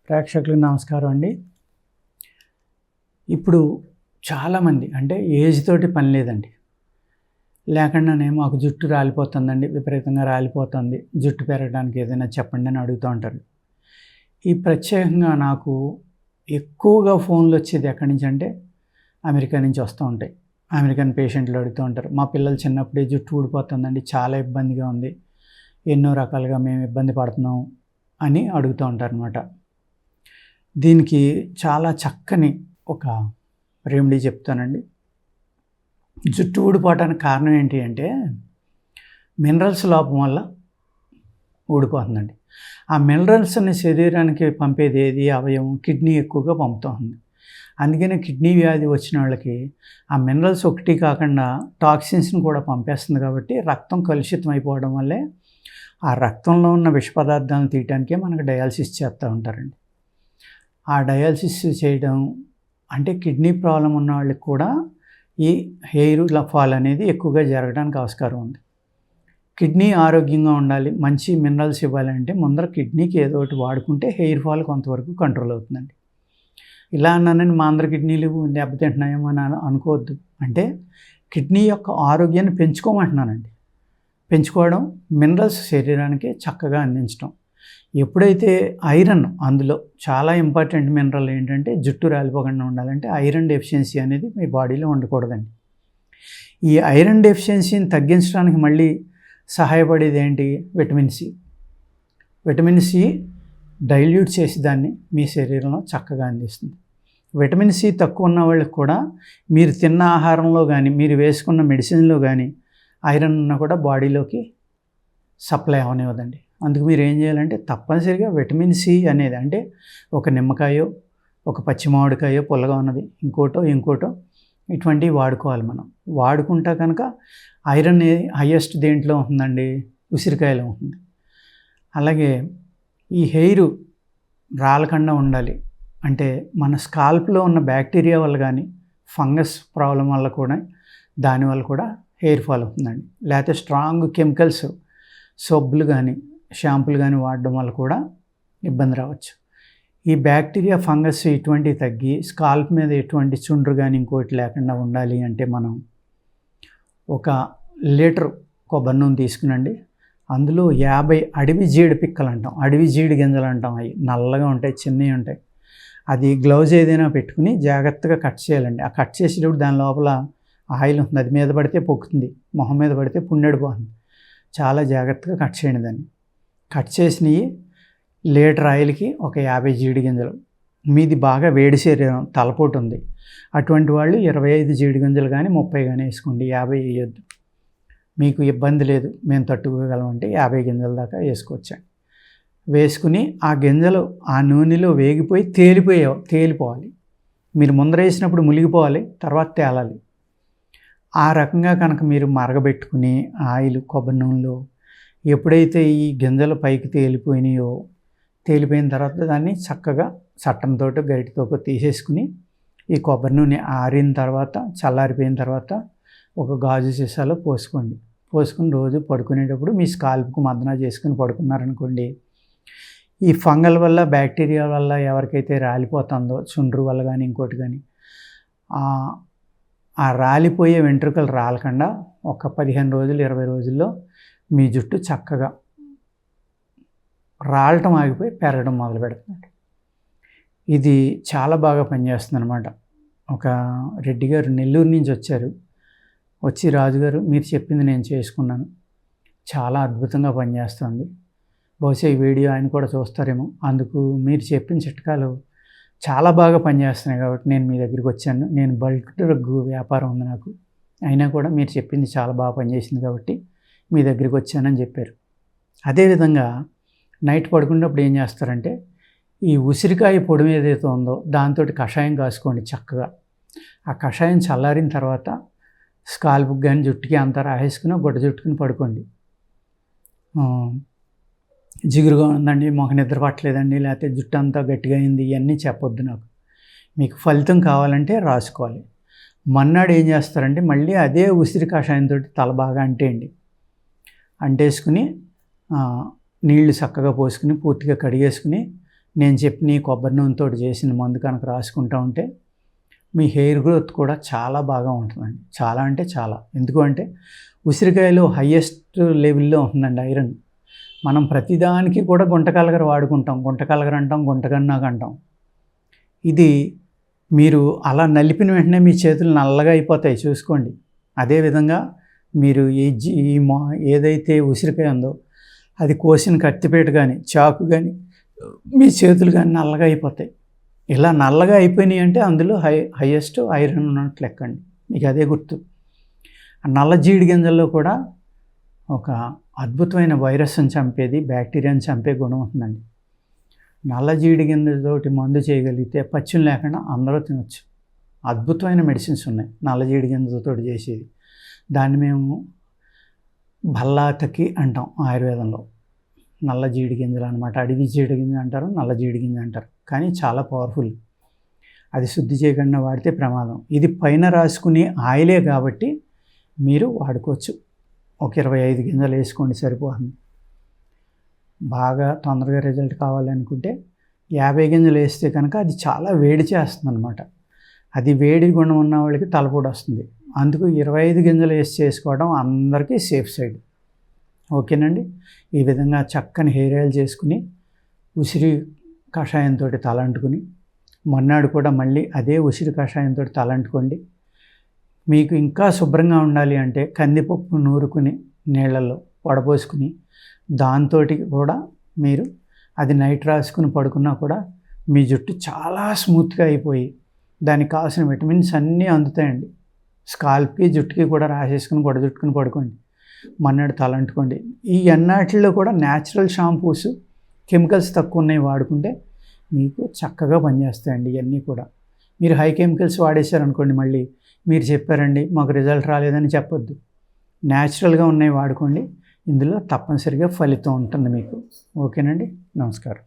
ప్రేక్షకులకు నమస్కారం అండి. ఇప్పుడు చాలామంది అంటే ఏజ్ తోటి పని లేదండి. లేకుండానే మాకు జుట్టు రాలిపోతుందండి, విపరీతంగా రాలిపోతుంది, జుట్టు పెరగడానికి ఏదైనా చెప్పండి అని అడుగుతూ ఉంటారు. ఈ ప్రత్యేకంగా నాకు ఎక్కువగా ఫోన్లు వచ్చేది ఎక్కడి నుంచి అంటే అమెరికా నుంచి వస్తూ ఉంటాయి. అమెరికన్ పేషెంట్లు అడుగుతూ ఉంటారు, మా పిల్లలు చిన్నప్పుడే జుట్టు ఊడిపోతుందండి, చాలా ఇబ్బందిగా ఉంది, ఎన్నో రకాలుగా మేము ఇబ్బంది పడుతున్నాం అని అడుగుతూ ఉంటారనమాట. దీనికి చాలా చక్కని ఒక రెమెడీ చెప్తానండి. జుట్టు ఊడిపోవటానికి కారణం ఏంటి అంటే మినరల్స్ లోపం వల్ల ఊడిపోతుందండి. ఆ మినరల్స్ని శరీరానికి పంపేది ఏది అవయవం కిడ్నీ ఎక్కువగా పంపుతుంది. అందుకనే కిడ్నీ వ్యాధి వచ్చిన వాళ్ళకి ఆ మినరల్స్ ఒకటి కాకుండా టాక్సిన్స్ని కూడా పంపేస్తుంది. కాబట్టి రక్తం కలుషితం అయిపోవడం వల్లే ఆ రక్తంలో ఉన్న విష పదార్థాలను తీయటానికే మనకు డయాలసిస్ చేస్తూ ఉంటారండి. ఆ డయాలసిస్ చేయడం అంటే కిడ్నీ ప్రాబ్లం ఉన్న వాళ్ళకి కూడా ఈ హెయిర్ ఫాల్ అనేది ఎక్కువగా జరగడానికి ఆస్కారం ఉంది. కిడ్నీ ఆరోగ్యంగా ఉండాలి, మంచి మినరల్స్ ఇవ్వాలంటే ముందర కిడ్నీకి ఏదో ఒకటి వాడుకుంటే హెయిర్ ఫాల్ కొంతవరకు కంట్రోల్ అవుతుందండి. ఇలా అన్నానని మా అందరి కిడ్నీలు దెబ్బతింటున్నాయేమో అని అనుకోవద్దు. అంటే కిడ్నీ యొక్క ఆరోగ్యాన్ని పెంచుకోమంటున్నానండి. పెంచుకోవడం, మినరల్స్ శరీరానికి చక్కగా అందించడం. ఎప్పుడైతే ఐరన్, అందులో చాలా ఇంపార్టెంట్ మినరల్ ఏంటంటే జుట్టు రాలిపోకుండా ఉండాలంటే ఐరన్ డెఫిషియన్సీ అనేది మీ బాడీలో ఉండకూడదండి. ఈ ఐరన్ డెఫిషియన్సీని తగ్గించడానికి మళ్ళీ సహాయపడేది ఏంటి? Vitamin C. Vitamin C dilute చేసి దాన్ని మీ శరీరంలో చక్కగా అందిస్తుంది. విటమిన్ సి తక్కువ ఉన్న వాళ్ళకి కూడా మీరు తిన్న ఆహారంలో కానీ మీరు వేసుకున్న మెడిసిన్లో కానీ ఐరన్ ఉన్నా కూడా బాడీలోకి సప్లై అవనివ్వదండి. అందుకు మీరు ఏం చేయాలంటే తప్పనిసరిగా విటమిన్ సి అనేది అంటే ఒక నిమ్మకాయో, ఒక పచ్చి మామిడికాయో పుల్లగా ఉన్నది, ఇంకోటో ఇటువంటివి వాడుకోవాలి. మనం వాడుకుంటా కనుక ఐరన్ హైయెస్ట్ దేంట్లో ఉంటుందండి? ఉసిరికాయలో ఉంటుంది. అలాగే ఈ హెయిర్ రాలకుండా ఉండాలి అంటే మన స్కాల్ప్లో ఉన్న బ్యాక్టీరియా వల్ల కానీ ఫంగస్ ప్రాబ్లం వల్ల కూడా దానివల్ల కూడా హెయిర్ ఫాల్ అవుతుందండి. లేకపోతే స్ట్రాంగ్ కెమికల్స్ సబ్బులు కానీ షాంపులు కానీ వాడడం వల్ల కూడా ఇబ్బంది రావచ్చు. ఈ బ్యాక్టీరియా ఫంగస్ ఇటువంటివి తగ్గి స్కాల్ప్ మీద ఎటువంటి చుండ్రు కానీ ఇంకోటి లేకుండా ఉండాలి అంటే మనం 1 లీటర్ కొబ్బరి నూనె తీసుకునండి. అందులో 50 అడవి జీడి పిక్కలు అంటాం, అడవి జీడి గింజలు అంటాం. అవి నల్లగా ఉంటాయి, చిన్నవి ఉంటాయి. అది గ్లౌజ్ ఏదైనా పెట్టుకుని జాగ్రత్తగా కట్ చేయాలండి. ఆ కట్ చేసేటప్పుడు దాని లోపల ఆయిల్ ఉంటుంది, అది మీద పడితే పొక్కుతుంది, మొహం మీద పడితే పుండెడిపోతుంది. చాలా జాగ్రత్తగా కట్ చేయండి. దాన్ని కట్ చేసినవి లీటర్ ఆయిల్కి ఒక 50 జీడి గింజలు. మీది బాగా వేడి శరీరం, తలపోటు ఉంది, అటువంటి వాళ్ళు 25 జీడి గింజలు కానీ 30 కానీ వేసుకోండి, 50 వేయొద్దు. మీకు ఇబ్బంది లేదు, మేము తట్టుకోగలమంటే 50 గింజల దాకా వేసుకోవచ్చండి. వేసుకుని ఆ గింజలు ఆ నూనెలో వేగిపోయి తేలిపోవాలి. మీరు ముందర వేసినప్పుడు మునిగిపోవాలి, తర్వాత తేలాలి. ఆ రకంగా కనుక మీరు మరగబెట్టుకుని ఆయిల్ కొబ్బరి నూనెలో ఎప్పుడైతే ఈ గింజలు పైకి తేలిపోయిన తర్వాత దాన్ని చక్కగా చట్టంతో గరిటెతో తీసేసుకుని ఈ కొబ్బరి నూనె ఆరిన తర్వాత చల్లారిపోయిన తర్వాత ఒక గాజు సీసాలో పోసుకుని రోజు పడుకునేటప్పుడు మీ స్కాల్ప్కు మర్దన చేసుకుని పడుకున్నారనుకోండి, ఈ ఫంగల్ వల్ల బ్యాక్టీరియా వల్ల ఎవరికైతే రాలిపోతుందో చుండ్రు వల్ల కానీ ఇంకోటి కానీ ఆ రాలిపోయే వెంట్రుకలు రాలకుండా ఒక 15 రోజులు 20 రోజుల్లో మీ జుట్టు చక్కగా రాలటం ఆగిపోయి పెరగడం మొదలు పెడుతుంది. ఇది చాలా బాగా పనిచేస్తుంది అనమాట. ఒక రెడ్డి గారు నెల్లూరు నుంచి వచ్చి రాజుగారు మీరు చెప్పింది నేను చేసుకున్నాను, చాలా అద్భుతంగా పనిచేస్తుంది, బహుశా ఈ వీడియో ఆయన కూడా చూస్తారేమో, అందుకు మీరు చెప్పిన చిట్కాలు చాలా బాగా పనిచేస్తున్నాయి కాబట్టి నేను మీ దగ్గరికి వచ్చాను. నేను బల్క్ డ్రగ్ వ్యాపారం ఉంది నాకు, అయినా కూడా మీరు చెప్పింది చాలా బాగా పనిచేసింది కాబట్టి మీ దగ్గరికి వచ్చానని చెప్పారు. అదేవిధంగా నైట్ పడుకున్నప్పుడు ఏం చేస్తారంటే ఈ ఉసిరికాయ పొడి ఏదైతే ఉందో దాంతో కషాయం కాసుకోండి చక్కగా. ఆ కషాయం చల్లారిన తర్వాత స్కాల్ప్కి కానీ జుట్టుకి అంతా రాసేసుకుని గుడ్డ జుట్టుకుని పడుకోండి. జిగురుగా ఉందండి, మాకు నిద్ర పట్టలేదండి, లేకపోతే జుట్టు అంతా గట్టిగా అయింది, ఇవన్నీ చెప్పొద్దు నాకు. మీకు ఫలితం కావాలంటే రాసుకోవాలి. మన్నాడు ఏం చేస్తారంటే మళ్ళీ అదే ఉసిరి కషాయంతో తల బాగా అంటేసుకుని నీళ్లు చక్కగా పోసుకుని పూర్తిగా కడిగేసుకుని నేను చెప్పిన ఈ కొబ్బరి నూనెతో చేసిన మందు కనుక రాసుకుంటూ ఉంటే మీ హెయిర్ గ్రోత్ కూడా చాలా బాగా ఉంటుందండి. చాలా అంటే చాలా. ఎందుకు అంటే ఉసిరికాయలో హయ్యెస్ట్ లెవెల్లో ఉంటుందండి ఐరన్. మనం ప్రతిదానికి కూడా గుంటకలగర వాడుకుంటాం. గుంటకలగర అంటాం, గుంటగన్నాకు అంటాం. ఇది మీరు అలా నలిపిన వెంటనే మీ చేతులు నల్లగా అయిపోతాయి, చూసుకోండి. అదేవిధంగా మీరు ఏదైతే ఉసిరికాయ ఉందో అది కోసిన కత్తిపీట కానీ చాకు కానీ మీ చేతులు కానీ నల్లగా అయిపోతాయి. ఇలా నల్లగా అయిపోయినాయి అంటే అందులో హైయెస్ట్ ఐరన్ ఉన్నట్టు లెక్కండి. మీకు అదే గుర్తు. నల్ల జీడి గింజల్లో కూడా ఒక అద్భుతమైన వైరస్ని చంపేది, బ్యాక్టీరియాని చంపే గుణం ఉంటుందండి. నల్ల జీడి గింజతోటి మందు చేయగలిగితే పచ్చిని లేకుండా అందరూ తినొచ్చు. అద్భుతమైన మెడిసిన్స్ ఉన్నాయి నల్ల జీడి గింజతో చేసేది. దాన్ని మేము భల్లాతకి అంటాం ఆయుర్వేదంలో. నల్ల జీడి గింజలు అనమాట. అడవి జీడి గింజ అంటారు, నల్ల జీడి గింజ అంటారు. కానీ చాలా పవర్ఫుల్. అది శుద్ధి చేయకుండా వాడితే ప్రమాదం. ఇది పైన రాసుకునే ఆయిలే కాబట్టి మీరు వాడుకోవచ్చు. ఒక 25 గింజలు వేసుకోండి, సరిపోతుంది. బాగా తొందరగా రిజల్ట్ కావాలనుకుంటే 50 గింజలు వేస్తే కనుక అది చాలా వేడి చేస్తుంది అనమాట. అది వేడి గుణం ఉన్న వాళ్ళకి తలపోటు వస్తుంది. అందుకు 25 గింజలు వేసి చేసుకోవడం అందరికీ సేఫ్ సైడ్. ఓకేనండి. ఈ విధంగా చక్కని హెయిర్ ఆయిల్ చేసుకుని ఉసిరి కషాయంతో తలంటుకుని మొన్నాడు కూడా మళ్ళీ అదే ఉసిరి కషాయంతో తలంటుకోండి. మీకు ఇంకా శుభ్రంగా ఉండాలి అంటే కందిపప్పు నూరుకుని నీళ్ళల్లో వడపోసుకుని దాంతో కూడా మీరు అది నైట్ రాసుకుని పడుకున్నా కూడా మీ జుట్టు చాలా స్మూత్గా అయిపోయి దానికి కావాల్సిన విటమిన్స్ అన్నీ అందుతాయండి. స్కాల్ప్కి జుట్టుకి కూడా రాసేసుకుని జుట్టుకుని పడుకోండి. మన్నాడు తలంటుకోండి. ఈ ఎన్నాటిల్లో కూడా న్యాచురల్ షాంపూస్, కెమికల్స్ తక్కువ ఉన్నాయి వాడుకుంటే మీకు చక్కగా పనిచేస్తాయండి. ఇవన్నీ కూడా మీరు హై కెమికల్స్ వాడేశారనుకోండి, మళ్ళీ మీరు చెప్పారండి మాకు రిజల్ట్ రాలేదని చెప్పొద్దు. న్యాచురల్గా ఉన్నాయి వాడుకోండి. ఇందులో తప్పనిసరిగా ఫలితం ఉంటుంది మీకు. ఓకేనండి. నమస్కారం.